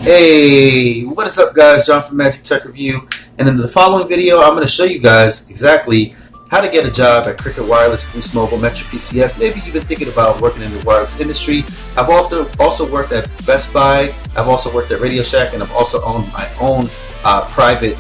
Hey, what is up guys? John from Magic Tech Review, and in the following video I'm going to show you guys exactly how to get a job at Cricket Wireless, Boost Mobile, Metro PCS. Maybe you've been thinking about working in the wireless industry. I've also worked at Best Buy, I've also worked at Radio Shack, and I've also owned my own private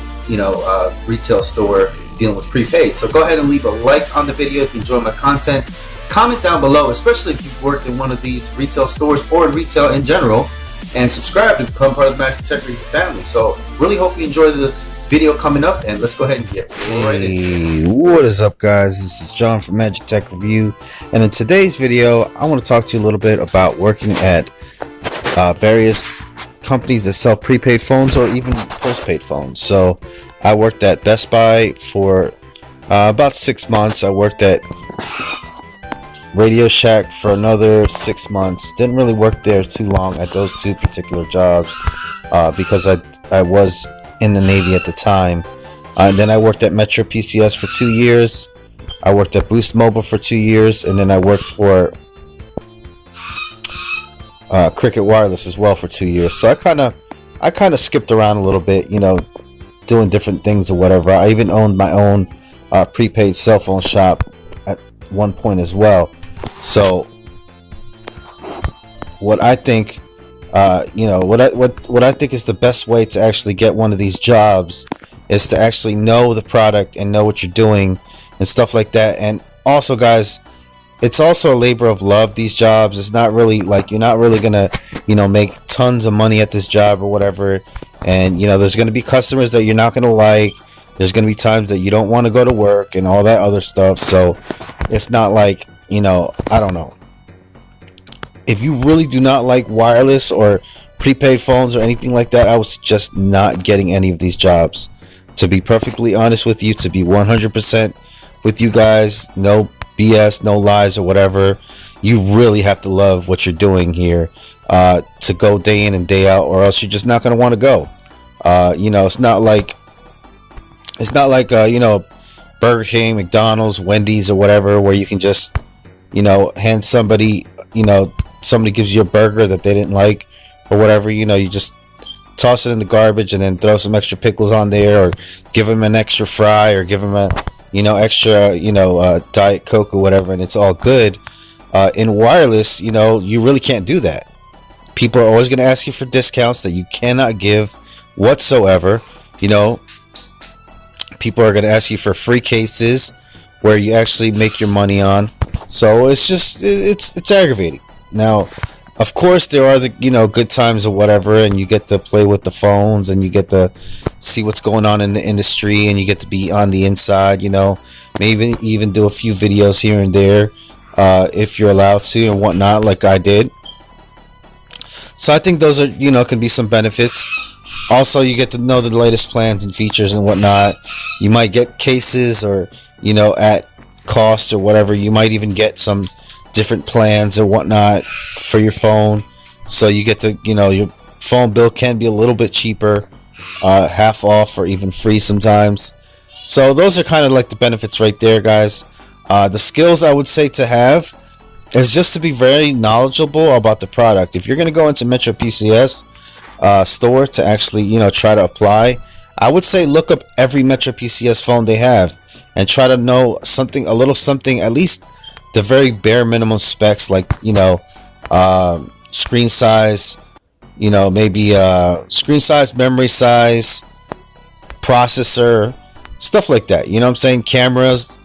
retail store dealing with prepaid. So go ahead and leave a like on the video if you enjoy my content. Comment down below, especially if you've worked in one of these retail stores or in retail in general, and subscribe to become part of the Magic Tech Review family. So really hope you enjoy the video coming up, and let's go ahead and get right into it. What is up guys, this is John from Magic Tech Review, and in today's video I want to talk to you a little bit about working at various companies that sell prepaid phones or even postpaid phones. So I worked at Best Buy for about 6 months. I worked at Radio Shack for another 6 months. Didn't really work there too long at those two particular jobs because I was in the Navy at the time. And then I worked at Metro PCS for 2 years. I worked at Boost Mobile for 2 years, and then I worked for Cricket Wireless as well for 2 years. So I kind of skipped around a little bit, doing different things or whatever. I even owned my own prepaid cell phone shop at one point as well. So what I think what I think is the best way to actually get one of these jobs is to actually know the product and know what you're doing and stuff like that. And also guys, it's also a labor of love, these jobs. It's not really like you're not really gonna make tons of money at this job or whatever, and there's gonna be customers that you're not gonna like. There's gonna be times that you don't want to go to work and all that other stuff. So it's not like, I don't know, if you really do not like wireless or prepaid phones or anything like that, I would suggest not getting any of these jobs. To be perfectly honest with you, to be 100% with you guys, no BS, no lies or whatever, you really have to love what you're doing here to go day in and day out, or else you're just not going to want to go. It's not like Burger King, McDonald's, Wendy's or whatever, where you can just hand somebody, somebody gives you a burger that they didn't like or whatever, you just toss it in the garbage and then throw some extra pickles on there, or give them an extra fry, or give them a extra Diet Coke or whatever, and it's all good. In wireless, you really can't do that. People are always going to ask you for discounts that you cannot give whatsoever. People are going to ask you for free cases where you actually make your money on. So it's just it's aggravating. Now, of course, there are the good times or whatever, and you get to play with the phones, and you get to see what's going on in the industry, and you get to be on the inside. Maybe even do a few videos here and there if you're allowed to and whatnot, like I did. So I think those are can be some benefits. Also, you get to know the latest plans and features and whatnot. You might get cases, or at cost or whatever. You might even get some different plans or whatnot for your phone, so you get to your phone bill can be a little bit cheaper, half off or even free sometimes. So those are kind of like the benefits right there, guys. The skills I would say to have is just to be very knowledgeable about the product. If you're going to go into Metro PCS store to actually try to apply, I would say look up every Metro PCS phone they have and try to know something, a little something, at least the very bare minimum specs, like screen size, maybe screen size, memory size, processor, stuff like that. What I'm saying? Cameras,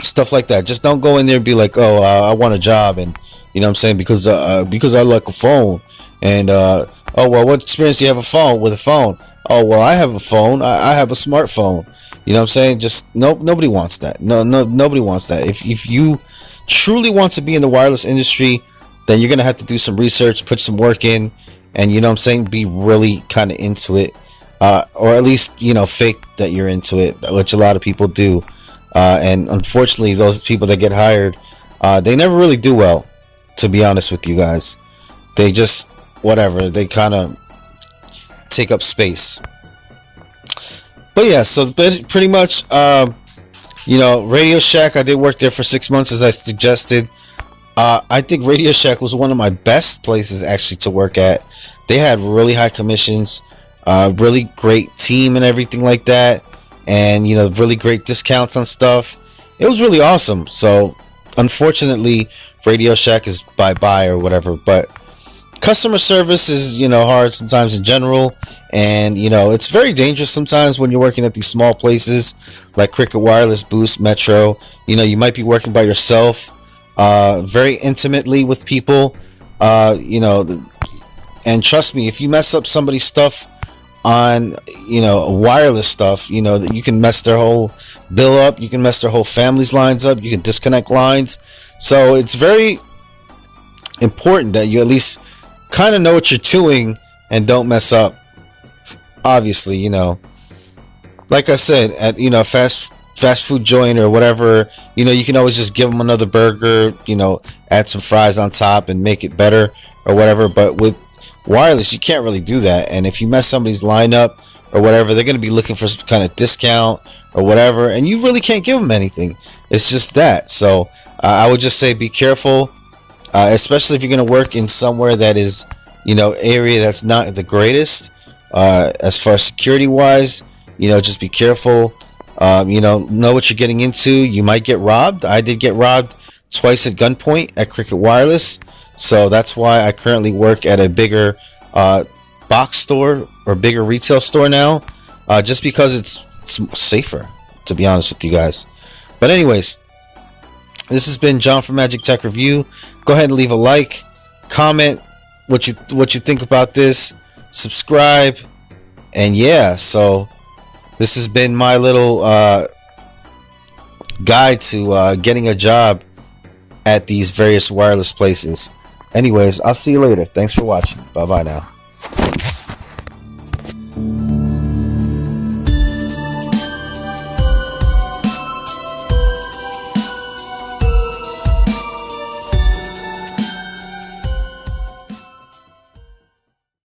stuff like that. Just don't go in there and be like, oh, I want a job, and what I'm saying, because I like a phone, and oh well, what experience do you have with a phone? Oh well, I have a phone. I have a smartphone. What I'm saying? Just nobody wants that. Nobody wants that. If you truly want to be in the wireless industry, then you're gonna have to do some research, put some work in, and what I'm saying, be really kind of into it, or at least fake that you're into it, which a lot of people do. And unfortunately, those people that get hired, they never really do well, to be honest with you guys. They just whatever, they kind of take up space. But yeah, so pretty much Radio Shack, I did work there for 6 months, as I suggested. I think Radio Shack was one of my best places actually to work at. They had really high commissions, really great team and everything like that, and you know, really great discounts on stuff. It was really awesome. So unfortunately, Radio Shack is bye bye or whatever, but customer service is, you know, hard sometimes in general, and you know, it's very dangerous sometimes when you're working at these small places like Cricket Wireless, Boost, Metro. You know, you might be working by yourself, very intimately with people, you know, and trust me, if you mess up somebody's stuff on, you know, wireless stuff, you know, that you can mess their whole bill up, you can mess their whole family's lines up, you can disconnect lines. So it's very important that you at least kind of know what you're doing and don't mess up. Obviously, you know, like I said, at, you know, fast food joint or whatever, you know, you can always just give them another burger, you know, add some fries on top and make it better or whatever. But with wireless, you can't really do that. And if you mess somebody's line up or whatever, they're going to be looking for some kind of discount or whatever, and you really can't give them anything. It's just that. So I would just say be careful, especially if you're going to work in somewhere that is, you know, area that's not the greatest as far as security wise. You know, just be careful. You know what you're getting into. You might get robbed. I did get robbed twice at gunpoint at Cricket Wireless, so that's why I currently work at a bigger box store or bigger retail store now, just because it's safer, to be honest with you guys. But anyways, this has been John from Magic Tech Review. Go ahead and leave a like, comment what you think about this, subscribe, and yeah. So this has been my little guide to getting a job at these various wireless places. Anyways, I'll see you later. Thanks for watching. Bye bye now.